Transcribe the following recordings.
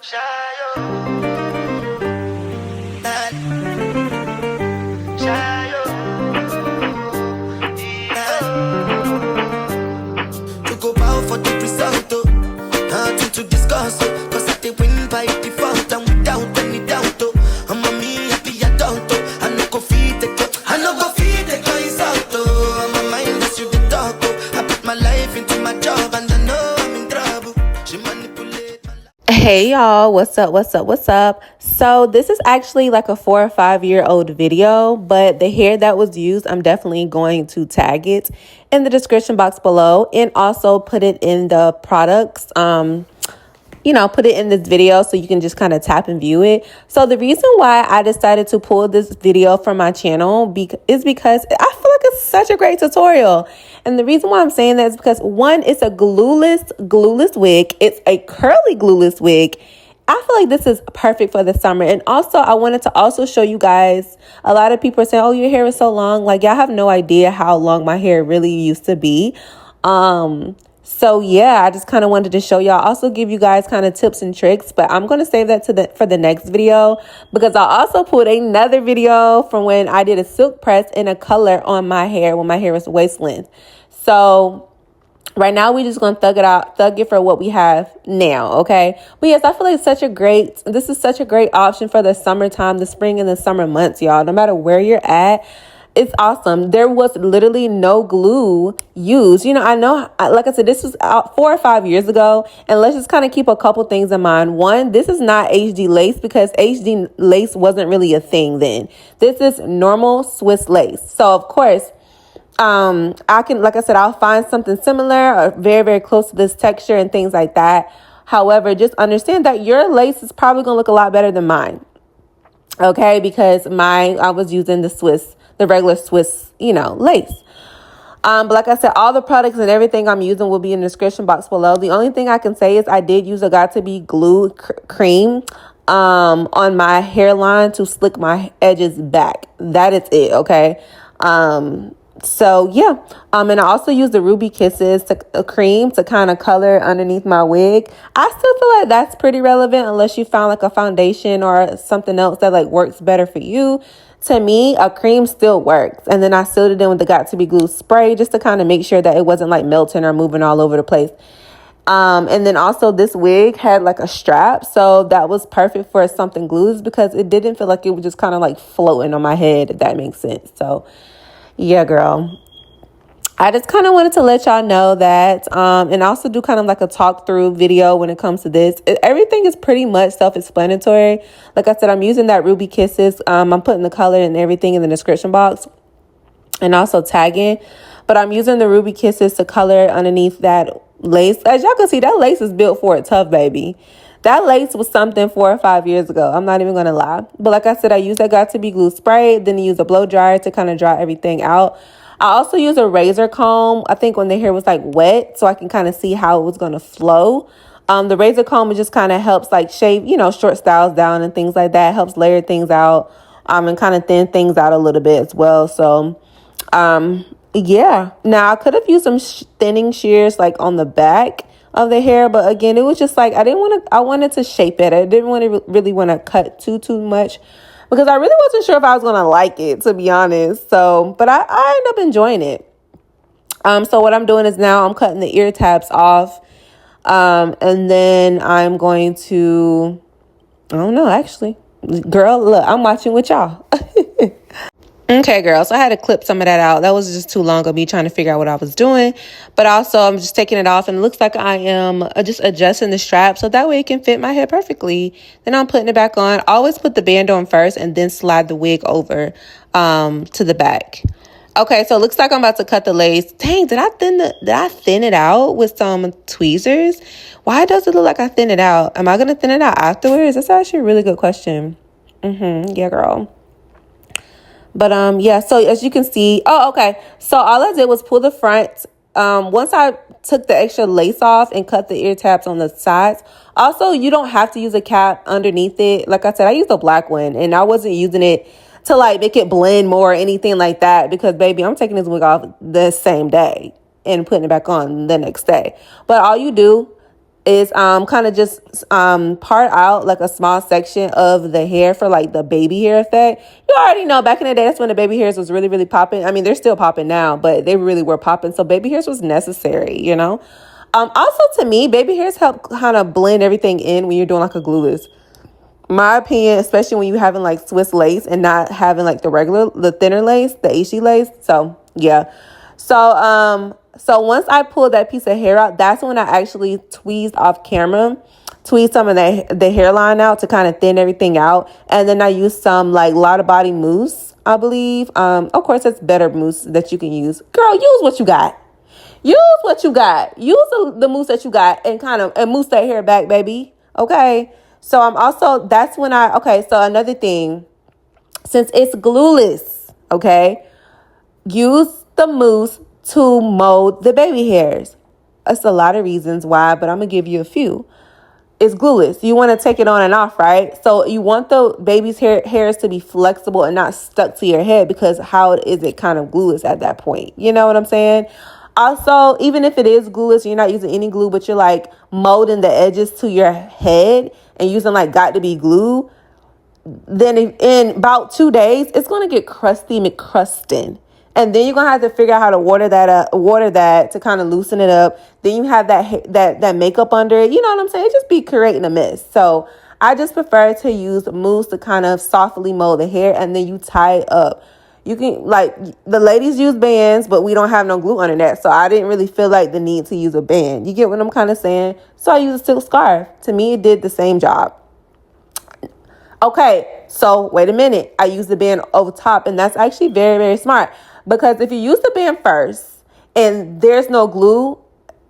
To go bow for the result, nothing to discuss, cause I did win by default and without any doubt. I'm a me happy adult, I no go feed the girl, I no go feed the guys out. I'm a mindless you the dog, I put my life into my job and I know I'm in trouble. She manipulate my life. Hey y'all, what's up? So this is actually like a 4 or 5 year old video, but the hair that was used, I'm definitely going to tag it in the description box below and also put it in the products, put it in this video so you can just kind of tap and view it. So the reason why I decided to pull this video from my channel is because I feel like it's such a great tutorial. And the reason why I'm saying that is because one, it's a glueless wig. It's a curly glueless wig. I feel like this is perfect for the summer. And also, I wanted to also show you guys, a lot of people are saying, oh, your hair is so long. Like, y'all have no idea how long my hair really used to be. So yeah, I just kind of wanted to show y'all, also give you guys kind of tips and tricks, but I'm going to save that for the next video, because I also pulled another video from when I did a silk press in a color on my hair when my hair was waist length. So right now we're just going to thug it for what we have now. Okay. But yes, I feel like this is such a great option for the summertime, the spring and the summer months, y'all. No matter where you're at, it's awesome. There was literally no glue used. I know, like I said, this was out 4 or 5 years ago. And let's just kind of keep a couple things in mind. One, this is not HD lace because HD lace wasn't really a thing then. This is normal Swiss lace. So of course, I'll find something similar or very, very close to this texture and things like that. However, just understand that your lace is probably going to look a lot better than mine. Okay, because I was using the regular Swiss, lace. But like I said, all the products and everything I'm using will be in the description box below. The only thing I can say is I did use a got-to-be glue cream on my hairline to slick my edges back. That is it, okay? So yeah, and I also use the Ruby Kisses cream to kind of color underneath my wig. I still feel like that's pretty relevant unless you found like a foundation or something else that like works better for you. To me, a cream still works. And then I sealed it in with the got-to-be glue spray just to kind of make sure that it wasn't like melting or moving all over the place. And then also this wig had like a strap, so that was perfect for something glued because it didn't feel like it was just kind of like floating on my head, if that makes sense. So yeah, girl, I just kind of wanted to let y'all know that, and also do kind of like a talk through video when it comes to this. Everything is pretty much self-explanatory. Like I said, I'm using that Ruby Kisses. I'm putting the color and everything in the description box and also tagging, but I'm using the Ruby Kisses to color underneath that lace. As y'all can see, that lace is built for it tough, baby. That lace was something 4 or 5 years ago. I'm not even going to lie. But like I said, I used that got-to-be glue spray. Then use a blow dryer to kind of dry everything out. I also use a razor comb, I think when the hair was like wet, so I can kind of see how it was going to flow. The razor comb just kind of helps like shave, short styles down and things like that. Helps layer things out and kind of thin things out a little bit as well. So, yeah. Now, I could have used some thinning shears like on the back of the hair, but again, it was just like I wanted to shape it. I didn't really want to cut too much because I really wasn't sure if I was gonna like it, to be honest. So but I ended up enjoying it. So what I'm doing is now I'm cutting the ear tabs off, and then I'm going to, I don't know, actually, girl, look, I'm watching with y'all. Okay, girl, so I had to clip some of that out. That was just too long of me trying to figure out what I was doing. But also, I'm just taking it off, and it looks like I am just adjusting the strap so that way it can fit my head perfectly. Then I'm putting it back on. I always put the band on first and then slide the wig over to the back. Okay, so it looks like I'm about to cut the lace. Dang, did I thin it out with some tweezers? Why does it look like I thin it out? Am I going to thin it out afterwards? That's actually a really good question. Yeah, girl. But yeah, so as you can see, okay. So all I did was pull the front. Once I took the extra lace off and cut the ear tabs on the sides. Also, you don't have to use a cap underneath it. Like I said, I used a black one and I wasn't using it to like make it blend more or anything like that because baby, I'm taking this wig off the same day and putting it back on the next day. But all you do is kind of just part out like a small section of the hair for like the baby hair effect. You already know back in the day, that's when the baby hairs was really, really popping. I mean, they're still popping now, but they really were popping. So baby hairs was necessary, you know? Also, to me, baby hairs help kind of blend everything in when you're doing like a glueless. My opinion, especially when you're having like Swiss lace and not having like the thinner lace, the HD lace. So yeah. So once I pulled that piece of hair out, that's when I actually tweezed off camera, tweezed some of the hairline out to kind of thin everything out. And then I used some like lot of body mousse, I believe. Of course, it's better mousse that you can use. Girl, use what you got. Use what you got. Use the mousse that you got and mousse that hair back, baby. Okay. So so another thing, since it's glueless, okay, use the mousse to mold the baby hairs. It's a lot of reasons why, but I'm going to give you a few. It's glueless. You want to take it on and off, right? So you want the baby's hairs to be flexible and not stuck to your head, because how is it kind of glueless at that point? You know what I'm saying? Also, even if it is glueless, you're not using any glue, but you're like molding the edges to your head and using like got to be glue, then in about 2 days, it's going to get crusty McCrustin. And then you're going to have to figure out how to water that to kind of loosen it up. Then you have that makeup under it. You know what I'm saying? It just be creating a mess. So I just prefer to use mousse to kind of softly mold the hair, and then you tie it up. You can, like, the ladies use bands, but we don't have no glue under that. So I didn't really feel like the need to use a band. You get what I'm kind of saying? So I use a silk scarf. To me, it did the same job. Okay, so wait a minute. I use the band over top, and that's actually very, very smart. Because if you use the band first and there's no glue,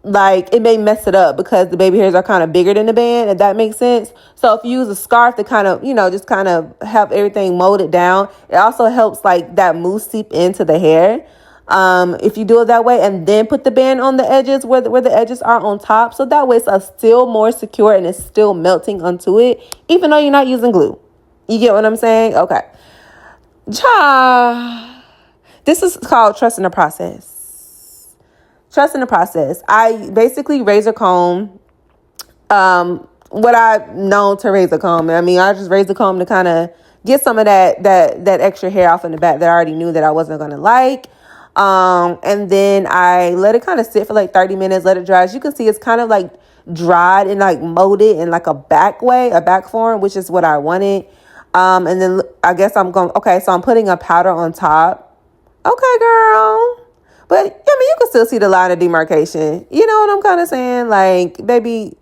like, it may mess it up because the baby hairs are kind of bigger than the band, if that makes sense. So if you use a scarf to kind of, just kind of help everything mold it down, it also helps like that mousse seep into the hair. If you do it that way, and then put the band on the edges where the edges are on top. So that way it's still more secure and it's still melting onto it, even though you're not using glue. You get what I'm saying? Okay. This is called trust in the process. Trust in the process. I basically razor comb what I've known to razor comb. I mean, I just razor comb to kind of get some of that extra hair off in the back that I already knew that I wasn't going to like. And then I let it kind of sit for like 30 minutes, let it dry. As you can see, it's kind of like dried and like molded in like a back form, which is what I wanted. And then I guess so I'm putting a powder on top. Okay, girl. But, I mean, you can still see the line of demarcation. You know what I'm kind of saying? Like, baby.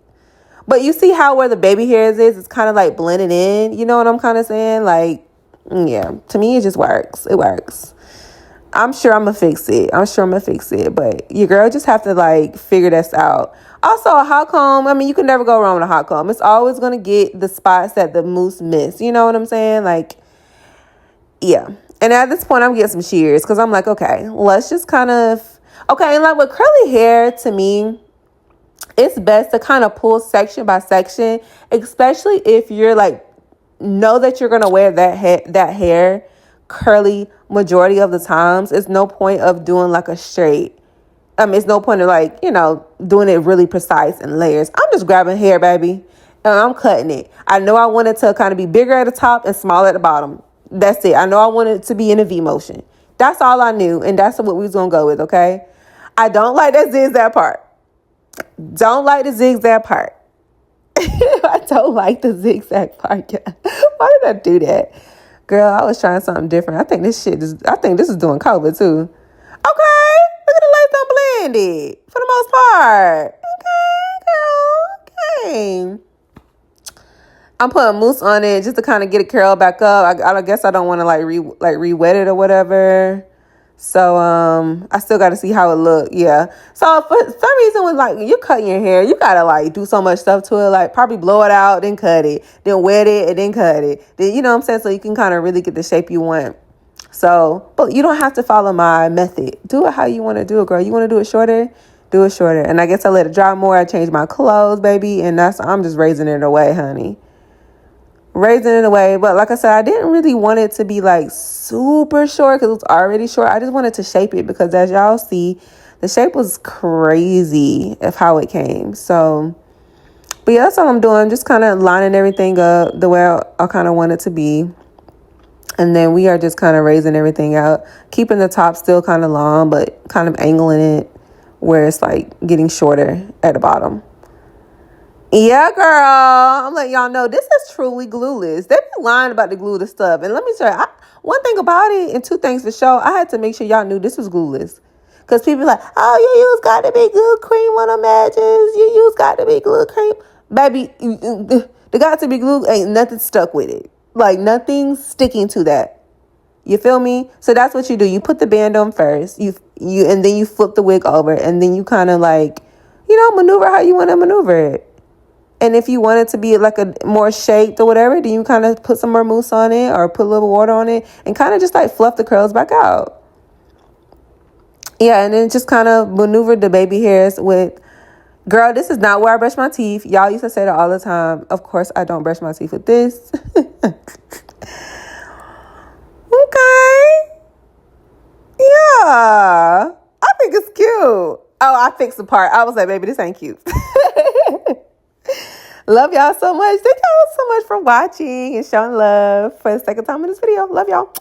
But you see how where the baby hairs is, it's kind of like blending in. You know what I'm kind of saying? Like, yeah. To me, it just works. It works. I'm sure I'm going to fix it. But your girl just have to, like, figure this out. Also, a hot comb. I mean, you can never go wrong with a hot comb. It's always going to get the spots that the mousse missed. You know what I'm saying? Like, yeah. And at this point, I'm getting some shears because I'm like, okay, let's just kind of, okay. And like with curly hair, to me, it's best to kind of pull section by section, especially if you're like, know that you're going to wear that hair curly majority of the times. It's no point of doing like a straight. It's no point of like, doing it really precise in layers. I'm just grabbing hair, baby, and I'm cutting it. I know I want it to kind of be bigger at the top and smaller at the bottom. That's it. I know I want it to be in a V motion. That's all I knew. And that's what we was going to go with. Okay. I don't like that zigzag part. Don't like the zigzag part. I don't like the zigzag part. Why did I do that? Girl, I was trying something different. I think this is doing COVID too. Okay. Look at the lace unblended for the most part. Okay, girl. Okay. I'm putting mousse on it just to kind of get it curled back up. I guess I don't want to re-wet it or whatever. So I still got to see how it look. Yeah. So for some reason, when like you're cutting your hair, you gotta like do so much stuff to it. Like probably blow it out, then cut it, then wet it, and then cut it. Then you know what I'm saying. So you can kind of really get the shape you want. So, but you don't have to follow my method. Do it how you want to do it, girl. You want to do it shorter? Do it shorter. And I guess I let it dry more. I changed my clothes, baby, and I'm just raising it away, honey. Raising it away. But like I said, I didn't really want it to be like super short because it was already short. I just wanted to shape it because as y'all see, the shape was crazy of how it came. So But yeah, that's all I'm doing. Just kind of lining everything up the way I kind of want it to be. And then we are just kind of raising everything out, keeping the top still kind of long, but kind of angling it where it's like getting shorter at the bottom. Yeah, girl. I'm letting y'all know this is truly glueless. They be lying about the glueless stuff. And let me tell you, one thing about it and two things for sure, I had to make sure y'all knew this was glueless. Because people like, oh, you use got to be glue cream on them edges. You use got to be glue cream. Baby, the got to be glue ain't nothing stuck with it. Like nothing sticking to that. You feel me? So that's what you do. You put the band on first. You and then you flip the wig over. And then you kind of like, maneuver how you want to maneuver it. And if you want it to be like a more shaped or whatever, then you kind of put some more mousse on it or put a little water on it and kind of just like fluff the curls back out. Yeah, and then just kind of maneuver the baby hairs with, girl, this is not where I brush my teeth. Y'all used to say that all the time. Of course, I don't brush my teeth with this. Okay. Yeah. I think it's cute. Oh, I fixed the part. I was like, baby, this ain't cute. Love y'all so much. Thank y'all so much for watching and showing love for the second time in this video. Love y'all.